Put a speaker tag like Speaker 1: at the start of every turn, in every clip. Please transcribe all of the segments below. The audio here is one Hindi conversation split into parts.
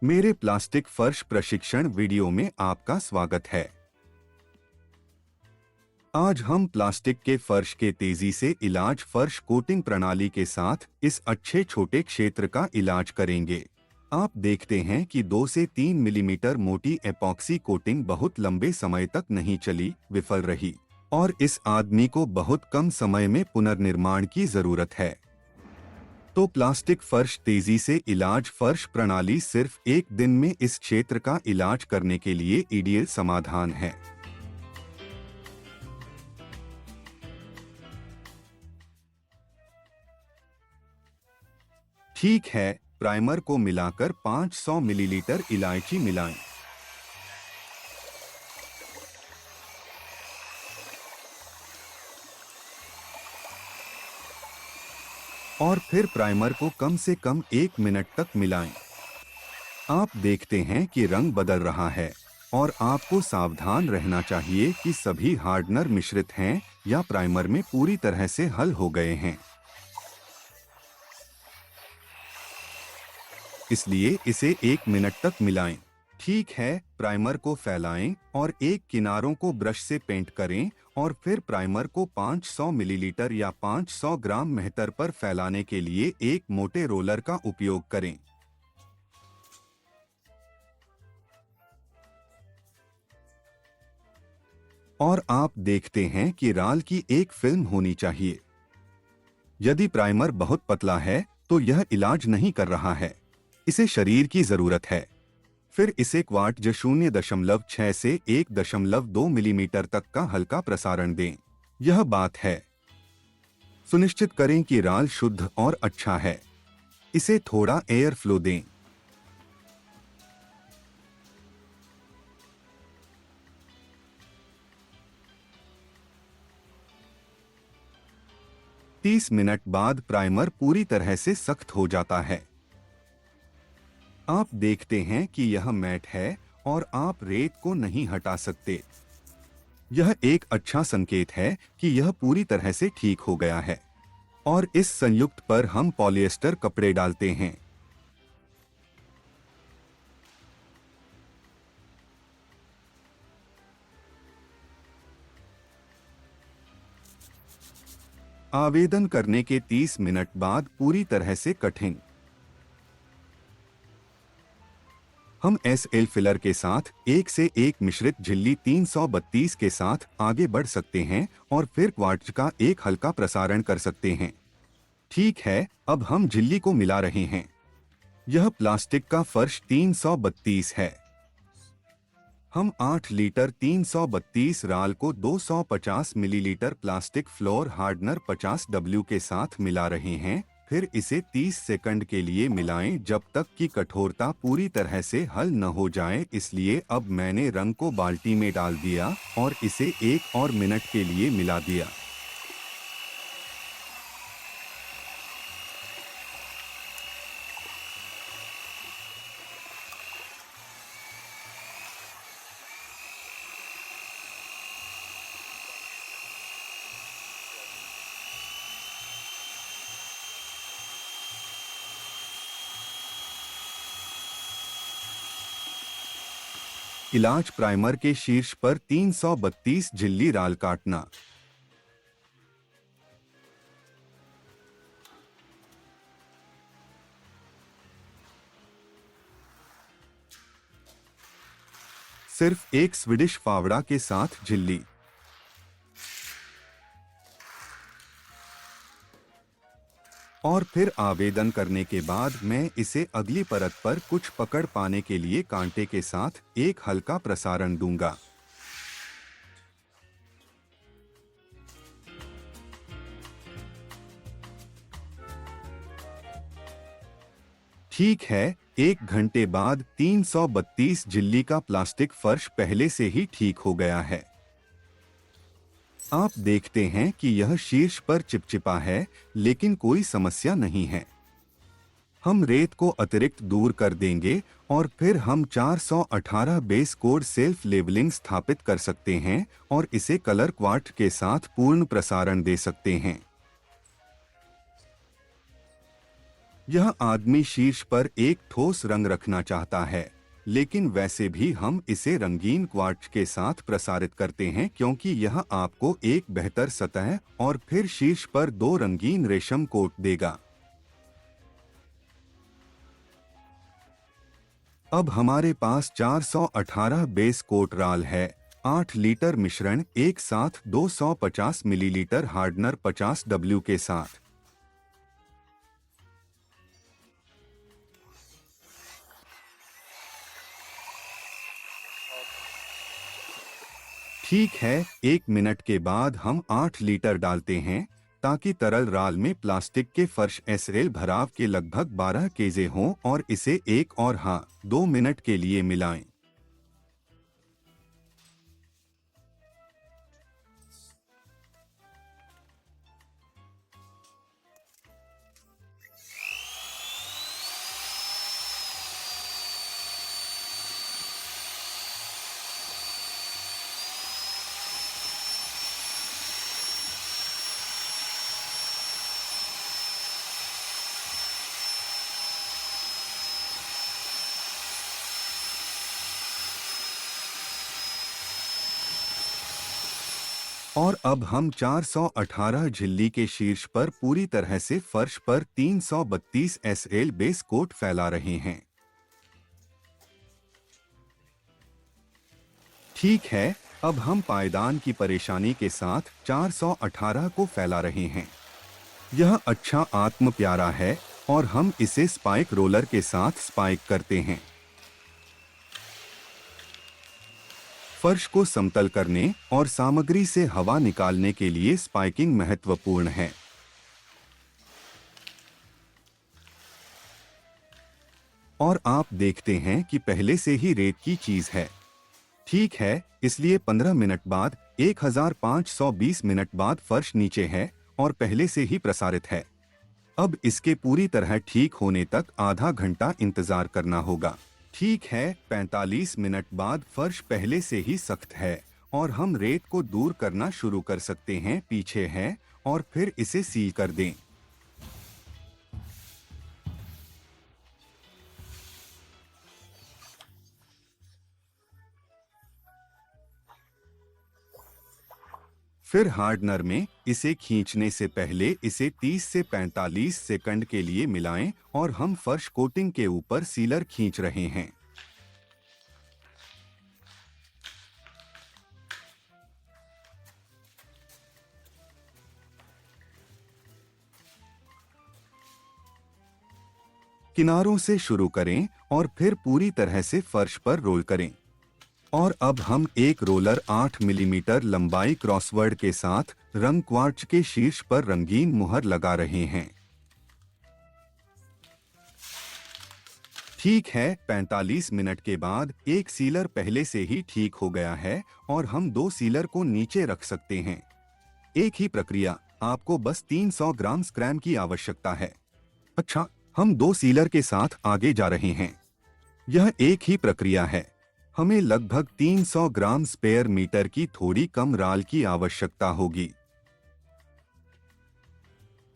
Speaker 1: मेरे प्लास्टिक फर्श प्रशिक्षण वीडियो में आपका स्वागत है। आज हम प्लास्टिक के फर्श के तेजी से इलाज फर्श कोटिंग प्रणाली के साथ इस अच्छे छोटे क्षेत्र का इलाज करेंगे। आप देखते हैं कि 2 से 3 मिलीमीटर मोटी एपॉक्सी कोटिंग बहुत लंबे समय तक नहीं चली, विफल रही और इस आदमी को बहुत कम समय में पुनर्निर्माण की जरूरत है। तो प्लास्टिक फर्श तेजी से इलाज फर्श प्रणाली सिर्फ एक दिन में इस क्षेत्र का इलाज करने के लिए आइडियल समाधान है। ठीक है, प्राइमर को मिलाकर 500 मिलीलीटर इलायची मिलाएं। और फिर प्राइमर को कम से कम 1 मिनट तक मिलाएं। आप देखते हैं कि रंग बदल रहा है और आपको सावधान रहना चाहिए कि सभी हार्डनर मिश्रित हैं या प्राइमर में पूरी तरह से हल हो गए हैं। इसलिए इसे 1 मिनट तक मिलाएं। ठीक है, प्राइमर को फैलाएं और एक किनारों को ब्रश से पेंट करें और फिर प्राइमर को 500 मिलीलीटर या 500 ग्राम मेहतर पर फैलाने के लिए एक मोटे रोलर का उपयोग करें। और आप देखते हैं कि राल की एक फिल्म होनी चाहिए। यदि प्राइमर बहुत पतला है तो यह इलाज नहीं कर रहा है, इसे शरीर की जरूरत है। फिर इसे क्वार्ट 0.6 से 1.2 मिलीमीटर तक का हल्का प्रसारण दें। यह बात है। सुनिश्चित करें कि राल शुद्ध और अच्छा है। इसे थोड़ा एयर फ्लो दें। तीस मिनट बाद प्राइमर पूरी तरह से सख्त हो जाता है। आप देखते हैं कि यह मैट है और आप रेत को नहीं हटा सकते। यह एक अच्छा संकेत है कि यह पूरी तरह से ठीक हो गया है। और इस संयुक्त पर हम पॉलिएस्टर कपड़े डालते हैं। आवेदन करने के 30 मिनट बाद पूरी तरह से कठिन। हम एसएल फिलर के साथ 1 से 1 मिश्रित झिल्ली 332 के साथ आगे बढ़ सकते हैं और फिर क्वार्ट्ज का एक हल्का प्रसारण कर सकते हैं। ठीक है, अब हम झिल्ली को मिला रहे हैं। यह प्लास्टिक का फर्श 332 है। हम 8 लीटर 332 राल को 250 millilitre plastic floor hardener 50W के साथ मिला रहे हैं। फिर इसे 30 सेकंड के लिए मिलाएं जब तक कि कठोरता पूरी तरह से हल न हो जाए। इसलिए अब मैंने रंग को बाल्टी में डाल दिया और इसे 1 और मिनट के लिए मिला दिया। इलाज प्राइमर के शीर्ष पर 332 झिल्ली राल काटना। सिर्फ एक स्वीडिश फावड़ा के साथ झिल्ली। और फिर आवेदन करने के बाद मैं इसे अगली परत पर कुछ पकड़ पाने के लिए कांटे के साथ एक हल्का प्रसारण दूंगा। ठीक है, 1 घंटे बाद 332 झिल्ली का प्लास्टिक फर्श पहले से ही ठीक हो गया है। आप देखते हैं कि यह शीर्ष पर चिपचिपा है, लेकिन कोई समस्या नहीं है। हम रेत को अतिरिक्त दूर कर देंगे और फिर हम 418 बेस कोड सेल्फ लेबलिंग स्थापित कर सकते हैं और इसे कलर क्वार्ट के साथ पूर्ण प्रसारण दे सकते हैं। यह आदमी शीर्ष पर एक ठोस रंग रखना चाहता है, लेकिन वैसे भी हम इसे रंगीन क्वार्ट्ज के साथ प्रसारित करते हैं क्योंकि यह आपको एक बेहतर सतह और फिर शीर्ष पर दो रंगीन रेशम कोट देगा। अब हमारे पास 418 बेस कोट राल है। 8 लीटर मिश्रण एक साथ 250 मिलीलीटर हार्डनर 50 डब्ल्यू के साथ। ठीक है, 1 मिनट के बाद हम 8 लीटर डालते हैं ताकि तरल राल में प्लास्टिक के फर्श एसएल भराव के लगभग 12 केजे हों और इसे 2 मिनट के लिए मिलाएं। और अब हम 418 झिल्ली के शीर्ष पर पूरी तरह से फर्श पर 332 एसएल बेस कोट फैला रहे हैं। ठीक है, अब हम पायदान की परेशानी के साथ 418 को फैला रहे हैं। यह अच्छा आत्म प्यारा है और हम इसे स्पाइक रोलर के साथ स्पाइक करते हैं। फर्श को समतल करने और सामग्री से हवा निकालने के लिए स्पाइकिंग महत्वपूर्ण है। और आप देखते हैं कि पहले से ही रेत की चीज है। ठीक है, इसलिए 15 मिनट बाद 1520 मिनट बाद फर्श नीचे है और पहले से ही प्रसारित है। अब इसके पूरी तरह ठीक होने तक आधा घंटा इंतजार करना होगा। ठीक है, 45 मिनट बाद फर्श पहले से ही सख्त है और हम रेत को दूर करना शुरू कर सकते हैं। पीछे है और फिर इसे सील कर दें। फिर हार्डनर में इसे खींचने से पहले इसे 30 से 45 सेकंड के लिए मिलाएं और हम फर्श कोटिंग के ऊपर सीलर खींच रहे हैं। किनारों से शुरू करें और फिर पूरी तरह से फर्श पर रोल करें। और अब हम एक रोलर 8 मिलीमीटर लंबाई क्रॉसवर्ड के साथ रंग क्वार्ट्ज के शीर्ष पर रंगीन मुहर लगा रहे हैं। ठीक है, 45 मिनट के बाद एक सीलर पहले से ही ठीक हो गया है और हम दो सीलर को नीचे रख सकते हैं। एक ही प्रक्रिया, आपको बस 300 ग्राम स्क्रैम की आवश्यकता है। अच्छा, हम दो सीलर के साथ आगे जा रहे हैं। यह एक ही प्रक्रिया है। हमें लगभग 300 ग्राम स्पेयर मीटर की थोड़ी कम राल की आवश्यकता होगी।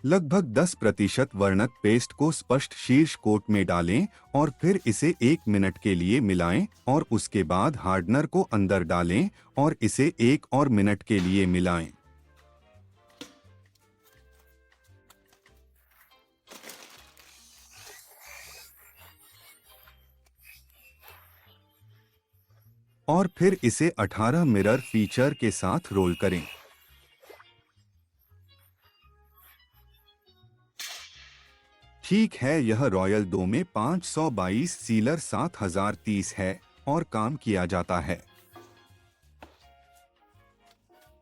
Speaker 1: लगभग 10% वर्णक पेस्ट को स्पष्ट शीर्ष कोट में डालें और फिर इसे 1 मिनट के लिए मिलाएं और उसके बाद हार्डनर को अंदर डालें और इसे 1 और मिनट के लिए मिलाएं। और फिर इसे 18 मिरर फीचर के साथ रोल करें। ठीक है, यह रॉयल 2 में 522 सीलर 7030 है और काम किया जाता है।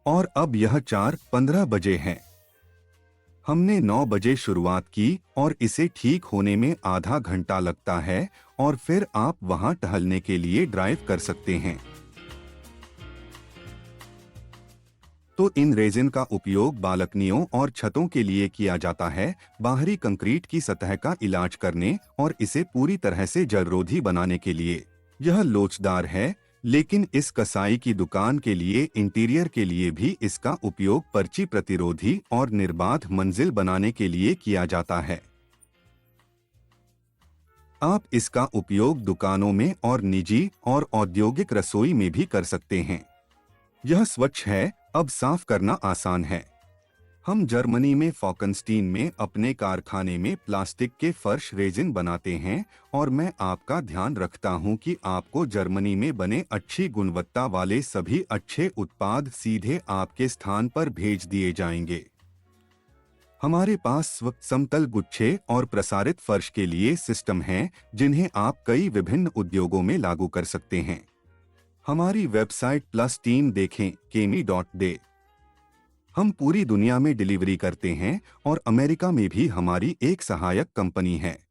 Speaker 1: और अब यह 4:15 बजे है। हमने 9 बजे शुरुआत की और इसे ठीक होने में आधा घंटा लगता है और फिर आप वहां टहलने के लिए ड्राइव कर सकते हैं। तो इन रेजिन का उपयोग बालकनियों और छतों के लिए किया जाता है, बाहरी कंक्रीट की सतह का इलाज करने और इसे पूरी तरह से जलरोधी बनाने के लिए। यह लोचदार है, लेकिन इस कसाई की दुकान के लिए इंटीरियर के लिए भी इसका उपयोग पर्ची प्रतिरोधी और निर्बाध मंजिल बनाने के लिए किया जाता है। आप इसका उपयोग दुकानों में और निजी और औद्योगिक रसोई में भी कर सकते हैं। यह स्वच्छ है, अब साफ करना आसान है। हम जर्मनी में फॉकनस्टीन में अपने कारखाने में प्लास्टिक के फर्श रेजिन बनाते हैं और मैं आपका ध्यान रखता हूं कि आपको जर्मनी में बने अच्छी गुणवत्ता वाले सभी अच्छे उत्पाद सीधे आपके स्थान पर भेज दिए जाएंगे। हमारे पास समतल गुच्छे और प्रसारित फर्श के लिए सिस्टम हैं जिन्हें आप कई विभिन्न उद्योगों में लागू कर सकते हैं। हमारी वेबसाइट प्लस टीम देखें kemi.de। हम पूरी दुनिया में डिलीवरी करते हैं और अमेरिका में भी हमारी एक सहायक कंपनी है।